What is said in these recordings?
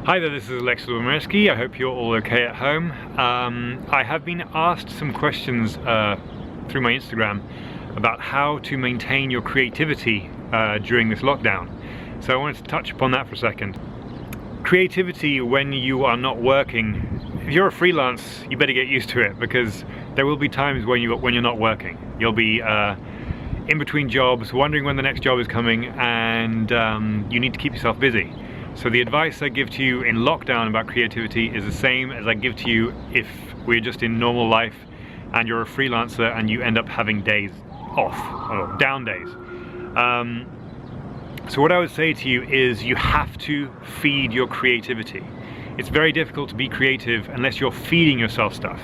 Hi there, this is Alex Wilmerski. I hope you're all okay at home. I have been asked some questions through my Instagram about how to maintain your creativity during this lockdown. So I wanted to touch upon that for a second. Creativity when you are not working, if you're a freelance, you better get used to it, because there will be times when you're not working. You'll be in between jobs, wondering when the next job is coming, and you need to keep yourself busy. So the advice I give to you in lockdown about creativity is the same as I give to you if we're just in normal life and you're a freelancer and you end up having days off, or down days. So what I would say to you is you have to feed your creativity. It's very difficult to be creative unless you're feeding yourself stuff.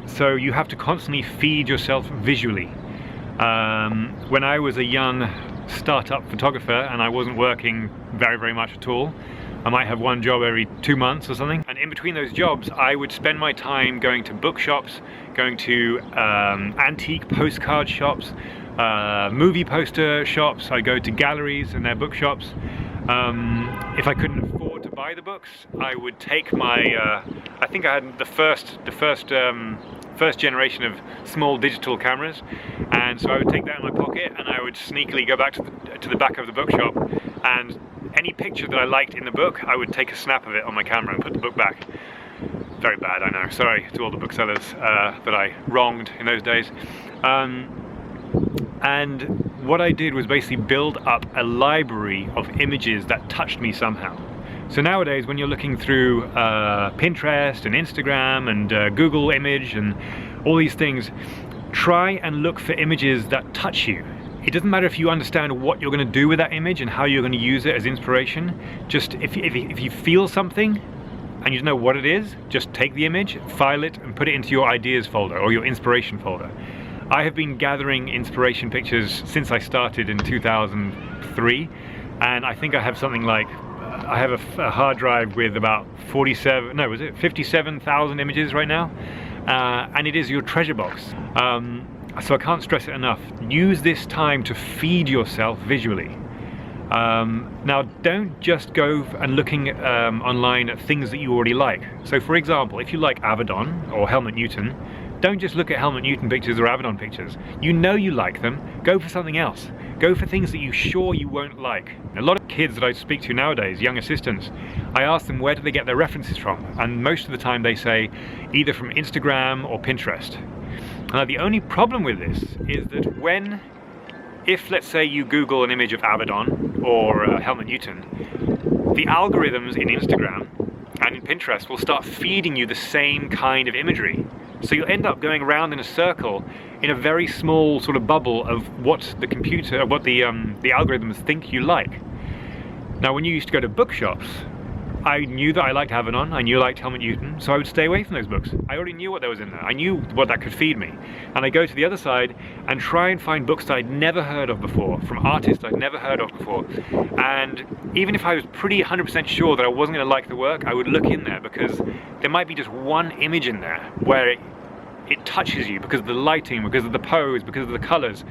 So you have to constantly feed yourself visually. When I was a young startup photographer and I wasn't working very much at all, I might have one job every 2 months or something, and in between those jobs I would spend my time going to bookshops, going to antique postcard shops, movie poster shops. I go to galleries and their bookshops. If I couldn't afford to buy the books, I would take my I think I had the first generation of small digital cameras, and so I would take that in my pocket and I would sneakily go back to the back of the bookshop, and any picture that I liked in the book, I would take a snap of it on my camera and put the book back. Very bad, I know. Sorry to all the booksellers that I wronged in those days. And what I did was basically build up a library of images that touched me somehow. So nowadays, when you're looking through Pinterest and Instagram and Google Image and all these things, try and look for images that touch you. It doesn't matter if you understand what you're going to do with that image and how you're going to use it as inspiration. Just if you feel something and you know what it is, just take the image, file it, and put it into your ideas folder or your inspiration folder. I have been gathering inspiration pictures since I started in 2003, and I think I have something like, I have a hard drive with about 57,000 images right now, and it is your treasure box. So I can't stress it enough. Use this time to feed yourself visually. Now, don't just go and looking online at things that you already like. So for example, if you like Avedon or Helmut Newton, don't just look at Helmut Newton pictures or Avedon pictures. You know you like them, go for something else. Go for things that you're sure you won't like. A lot of kids that I speak to nowadays, young assistants, I ask them where do they get their references from, and most of the time they say either from Instagram or Pinterest. Now the only problem with this is that if let's say you Google an image of Avedon or Helmut Newton, the algorithms in Instagram and in Pinterest will start feeding you the same kind of imagery. So you'll end up going around in a circle in a very small sort of bubble of what the algorithms think you like. Now when you used to go to bookshops, I knew that I liked Avedon, I knew I liked Helmut Newton, so I would stay away from those books. I already knew what there was in there. I knew what that could feed me. And I go to the other side and try and find books that I'd never heard of before, from artists I'd never heard of before. And even if I was pretty 100% sure that I wasn't going to like the work, I would look in there, because there might be just one image in there where it touches you because of the lighting, because of the pose, because of the colors.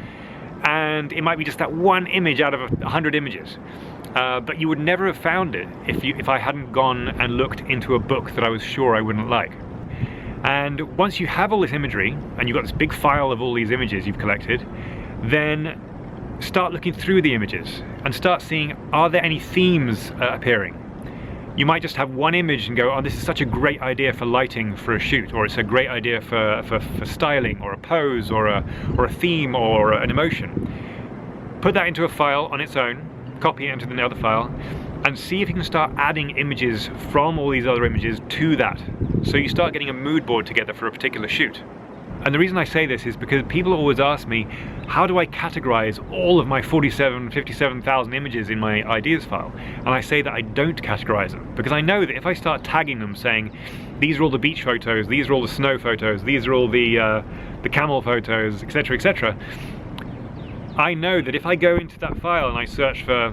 And it might be just that one image out of 100 images. But you would never have found it if I hadn't gone and looked into a book that I was sure I wouldn't like. And once you have all this imagery, and you've got this big file of all these images you've collected, then start looking through the images and start seeing, are there any themes appearing? You might just have one image and go, oh, this is such a great idea for lighting for a shoot, or it's a great idea for styling, or a pose, or a theme, or an emotion. Put that into a file on its own, copy it into the other file, and see if you can start adding images from all these other images to that. So you start getting a mood board together for a particular shoot. And the reason I say this is because people always ask me, how do I categorize all of my 57,000 images in my ideas file? And I say that I don't categorize them, because I know that if I start tagging them, saying, these are all the beach photos, these are all the snow photos, these are all the camel photos, etc., etc., I know that if I go into that file and I search for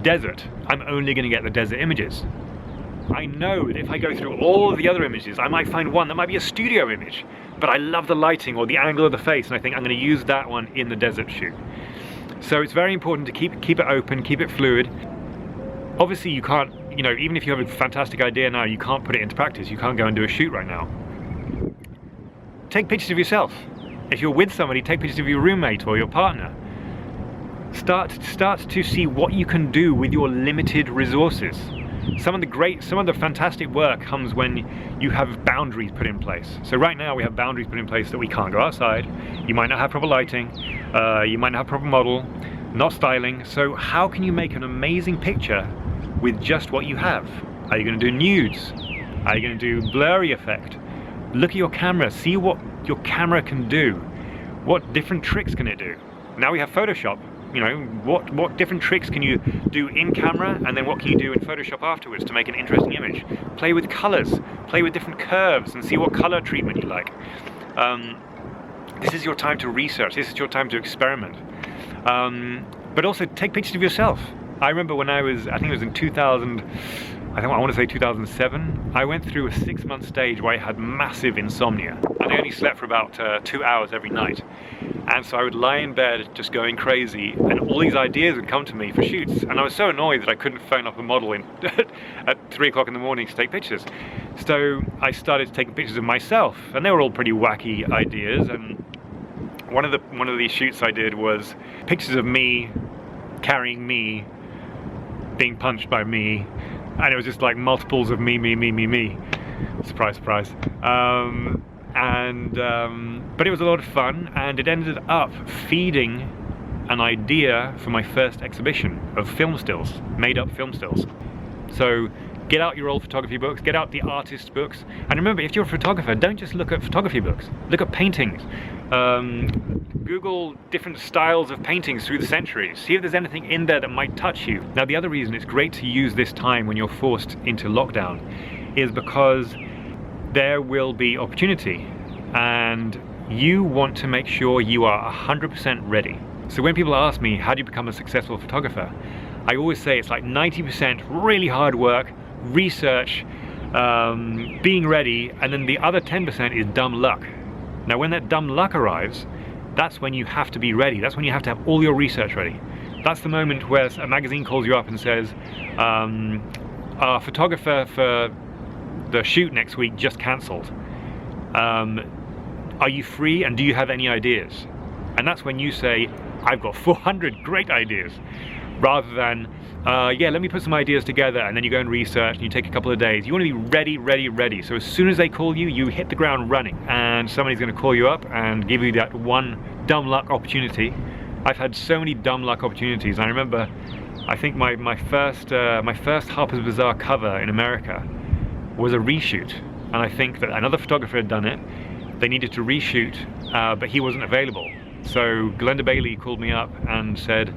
desert, I'm only going to get the desert images. I know that if I go through all of the other images, I might find one that might be a studio image, but I love the lighting or the angle of the face, and I think I'm going to use that one in the desert shoot. So it's very important to keep it open, keep it fluid. Obviously you you know, even if you have a fantastic idea now, you can't put it into practice, you can't go and do a shoot right now. Take pictures of yourself. If you're with somebody, take pictures of your roommate or your partner. Start to see what you can do with your limited resources. Some of the fantastic work comes when you have boundaries put in place. So right now we have boundaries put in place that we can't go outside. You might not have proper lighting. You might not have proper model, not styling. So how can you make an amazing picture with just what you have? Are you going to do nudes? Are you going to do blurry effect? Look at your camera, see what your camera can do. What different tricks can it do? Now we have Photoshop. You know, what different tricks can you do in camera, and then what can you do in Photoshop afterwards to make an interesting image? Play with colors, play with different curves, and see what color treatment you like. This is your time to research, this is your time to experiment. But also take pictures of yourself. I remember when I think it was in 2000, I want to say 2007, I went through a 6-month stage where I had massive insomnia. And I only slept for about 2 hours every night. And so I would lie in bed just going crazy, and all these ideas would come to me for shoots. And I was so annoyed that I couldn't phone up a model at 3 o'clock in the morning to take pictures. So I started taking pictures of myself, and they were all pretty wacky ideas. And one of these shoots I did was pictures of me carrying me, being punched by me, and it was just like multiples of me. Surprise, surprise. But it was a lot of fun, and it ended up feeding an idea for my first exhibition of film stills, made up film stills. So get out your old photography books, get out the artist books, and remember, if you're a photographer, don't just look at photography books, look at paintings. Google different styles of paintings through the centuries, see if there's anything in there that might touch you. Now the other reason it's great to use this time when you're forced into lockdown is because there will be opportunity, and you want to make sure you are 100% ready. So when people ask me, how do you become a successful photographer? I always say it's like 90% really hard work, research, being ready, and then the other 10% is dumb luck. Now when that dumb luck arrives, that's when you have to be ready. That's when you have to have all your research ready. That's the moment where a magazine calls you up and says, our photographer for the shoot next week just cancelled. Are you free, and do you have any ideas? And that's when you say, I've got 400 great ideas, rather than yeah, let me put some ideas together, and then you go and research and you take a couple of days. You want to be ready. So as soon as they call you, you hit the ground running, and somebody's going to call you up and give you that one dumb luck opportunity. I've had so many dumb luck opportunities. I remember, I think my first Harper's Bazaar cover in America was a reshoot, and I think that another photographer had done it. They needed to reshoot, but he wasn't available. So Glenda Bailey called me up and said,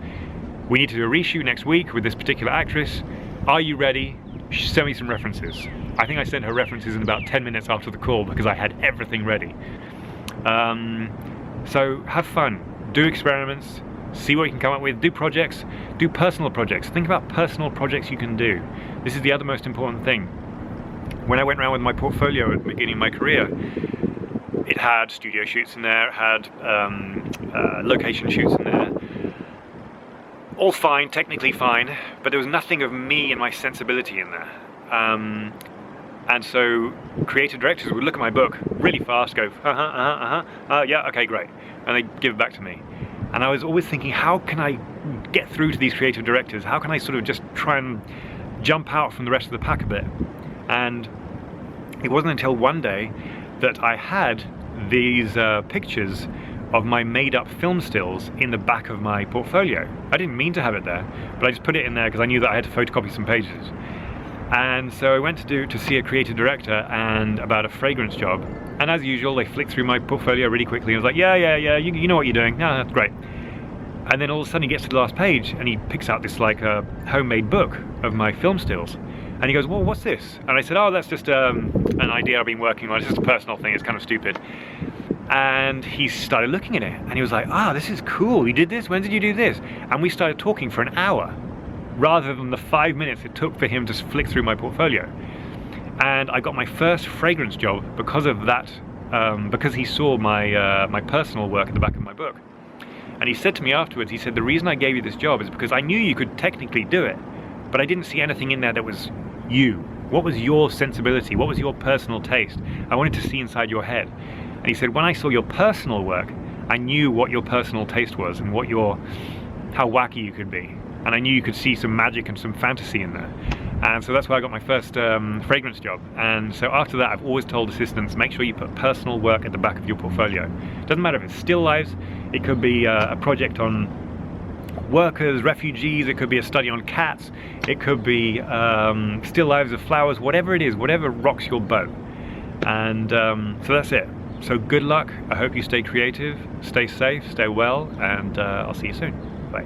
we need to do a reshoot next week with this particular actress. Are you ready? Send me some references. I think I sent her references in about 10 minutes after the call because I had everything ready. So have fun, do experiments, see what you can come up with, do projects, do personal projects. Think about personal projects you can do. This is the other most important thing. When I went around with my portfolio at the beginning of my career, it had studio shoots in there, it had location shoots in there. All fine, technically fine, but there was nothing of me and my sensibility in there. And so creative directors would look at my book really fast, go, yeah, okay, great. And they'd give it back to me. And I was always thinking, how can I get through to these creative directors? How can I sort of just try and jump out from the rest of the pack a bit? And it wasn't until one day that I had these pictures of my made-up film stills in the back of my portfolio. I didn't mean to have it there, but I just put it in there because I knew that I had to photocopy some pages. And so I went to see a creative director and about a fragrance job. And as usual, they flicked through my portfolio really quickly. I was like, yeah, you know what you're doing. No, that's great. And then all of a sudden he gets to the last page and he picks out this like a homemade book of my film stills. And he goes, well, what's this? And I said, oh, that's just an idea I've been working on. It's just a personal thing. It's kind of stupid. And he started looking at it and he was like, this is cool. You did this? When did you do this? And we started talking for an hour rather than the 5 minutes it took for him to flick through my portfolio. And I got my first fragrance job because of that, because he saw my personal work at the back of my book. And he said to me afterwards, he said, the reason I gave you this job is because I knew you could technically do it, but I didn't see anything in there that was you? What was your sensibility? What was your personal taste? I wanted to see inside your head. And he said, when I saw your personal work, I knew what your personal taste was and how wacky you could be. And I knew you could see some magic and some fantasy in there. And so that's why I got my first fragrance job. And so after that, I've always told assistants, make sure you put personal work at the back of your portfolio. Doesn't matter if it's still lives, it could be a project on workers, refugees, it could be a study on cats, it could be still lives of flowers, whatever it is, whatever rocks your boat. And so that's it. So good luck. I hope you stay creative, stay safe, stay well, and I'll see you soon. Bye.